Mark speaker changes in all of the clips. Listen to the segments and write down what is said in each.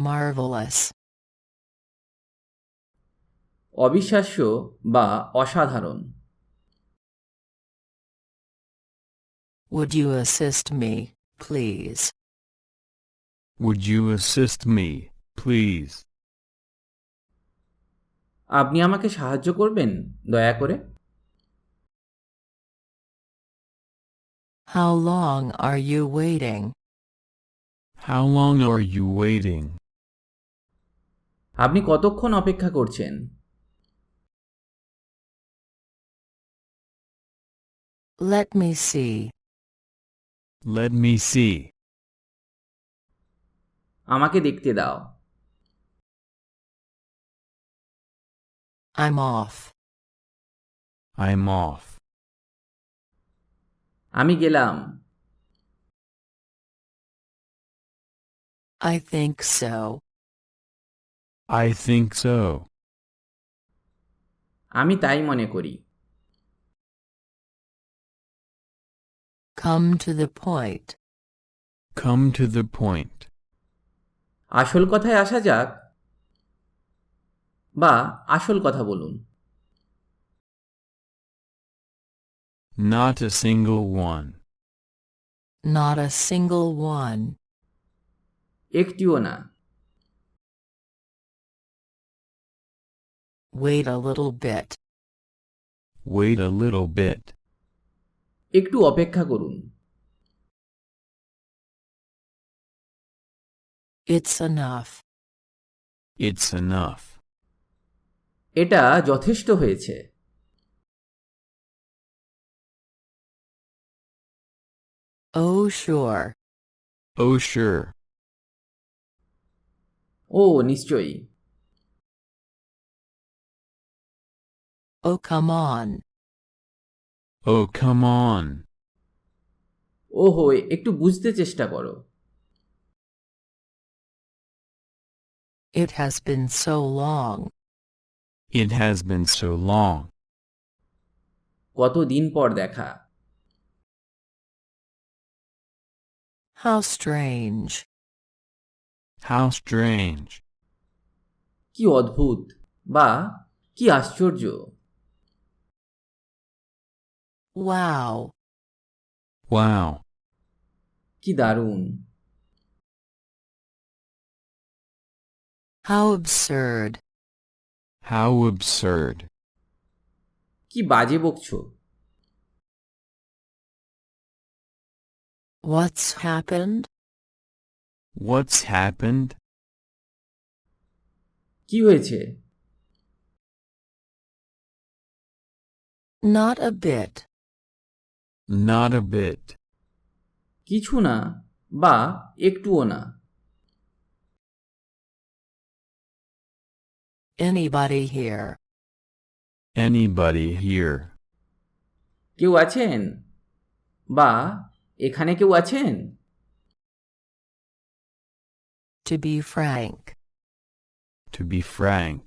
Speaker 1: Marvelous.
Speaker 2: অবিশ্বাস্য বা অসাধারণ।
Speaker 1: Would you assist me, please?
Speaker 3: Would you assist me, please?
Speaker 2: আপনি আমাকে সাহায্য করবেন দয়া করে?
Speaker 1: How long are you waiting?
Speaker 3: How long are you waiting?
Speaker 2: আপনি কতক্ষণ অপেক্ষা করছেন?
Speaker 1: Let me see.
Speaker 3: Let me see.
Speaker 2: আমাকে দেখতে দাও।
Speaker 1: I'm off.
Speaker 3: I'm off.
Speaker 2: আমি গেলাম।
Speaker 1: I think so.
Speaker 3: I think so.
Speaker 2: আমি তাই মনে করি।
Speaker 1: Come to the point.
Speaker 3: Come to the point.
Speaker 2: আসল কথায় আসা যাক, বা আসল কথা বলুন।
Speaker 3: Not a single one.
Speaker 1: Not a single one.
Speaker 2: একটিও না।
Speaker 1: Wait a little bit.
Speaker 3: Wait a little bit.
Speaker 2: একটু অপেক্ষা করুন।
Speaker 1: It's enough.
Speaker 3: It's enough.
Speaker 2: এটা যথেষ্ট হয়েছে।
Speaker 1: Oh sure.
Speaker 3: Oh sure.
Speaker 2: ও নিশ্চয়ই।
Speaker 1: Oh come on.
Speaker 3: Oh come on.
Speaker 2: ওহো, একটু বুঝতে চেষ্টা করো।
Speaker 1: It has been so long.
Speaker 3: It has been so long.
Speaker 2: কতদিন পর দেখা।
Speaker 1: How strange.
Speaker 3: How strange.
Speaker 2: কি অদ্ভুত বা কি আশ্চর্য।
Speaker 1: Wow.
Speaker 3: Wow.
Speaker 2: কি দারুণ।
Speaker 1: How absurd.
Speaker 3: How absurd.
Speaker 2: কি বাজে বকছো।
Speaker 1: What's happened?
Speaker 3: What's happened?
Speaker 2: কি হয়েছে।
Speaker 1: Not a bit.
Speaker 3: Not a bit.
Speaker 2: কিছু না বা একটুও না।
Speaker 1: Anybody here?
Speaker 3: Anybody here?
Speaker 2: কেউ আছেন বা এখানে কেউ আছেন।
Speaker 1: To be frank.
Speaker 3: To be frank.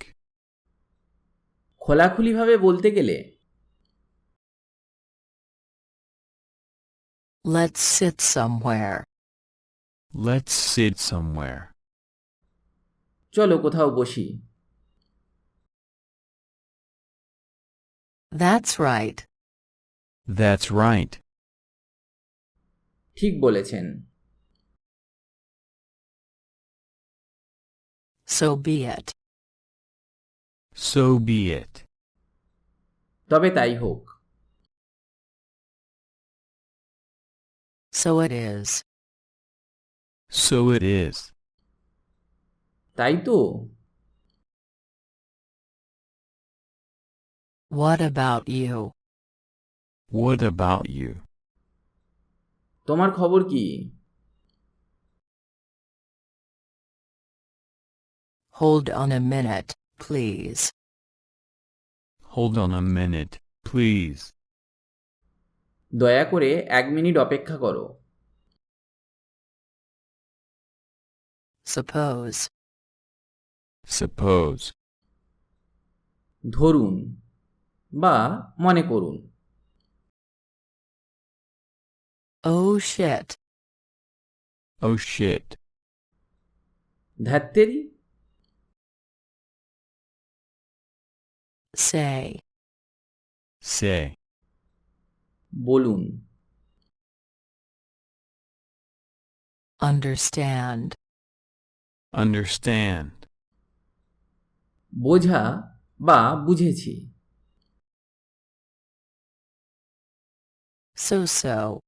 Speaker 2: খোলাখুলিভাবে বলতে গেলে।
Speaker 1: Let's sit somewhere.
Speaker 3: Let's sit somewhere.
Speaker 2: চলো কোথাও বসি।
Speaker 1: That's right.
Speaker 3: That's right.
Speaker 2: ঠিক বলেছেন।
Speaker 1: So be it.
Speaker 3: So be it.
Speaker 2: তবে তাই হোক।
Speaker 1: So it is.
Speaker 3: So it is.
Speaker 2: তাই তো।
Speaker 1: What about you?
Speaker 3: What about you?
Speaker 2: তোমার খবর কি।
Speaker 1: Hold on a minute, please.
Speaker 3: Hold on a minute, please.
Speaker 2: দয়া করে 1 মিনিট অপেক্ষা করো।
Speaker 1: Suppose.
Speaker 3: Suppose.
Speaker 2: ধরুন বা মনে করুন।
Speaker 1: Oh shit.
Speaker 3: Oh shit.
Speaker 2: ধ্যাত্তেরি।
Speaker 1: Say.
Speaker 3: Say.
Speaker 2: বলুন।
Speaker 1: Understand.
Speaker 3: Understand.
Speaker 2: বোঝা বা বুঝেছি।
Speaker 1: So-so.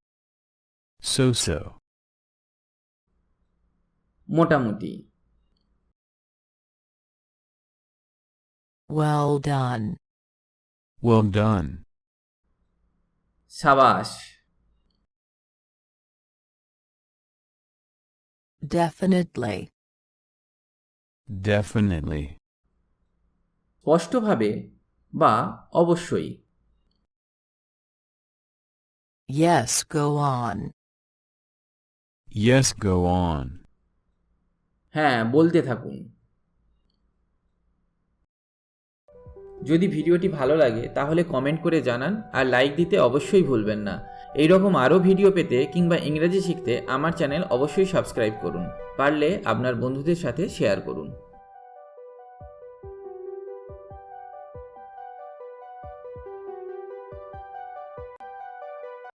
Speaker 3: So-so.
Speaker 2: মোটামুটি।
Speaker 1: Well done.
Speaker 3: Well done.
Speaker 2: সাবাস।
Speaker 1: Definitely.
Speaker 3: Definitely.
Speaker 2: স্পষ্টভাবে বা অবশ্যই।
Speaker 1: Yes, go on.
Speaker 3: Yes, go on.
Speaker 2: হ্যাঁ, বলতে থাকুন। যদি ভিডিওটি ভালো লাগে তাহলে কমেন্ট করে জানান আর লাইক দিতে অবশ্যই ভুলবেন না। এই রকম আরও ভিডিও পেতে কিংবা ইংরেজি শিখতে আমার চ্যানেল অবশ্যই সাবস্ক্রাইব করুন। পারলে আপনার বন্ধুদের সাথে শেয়ার করুন।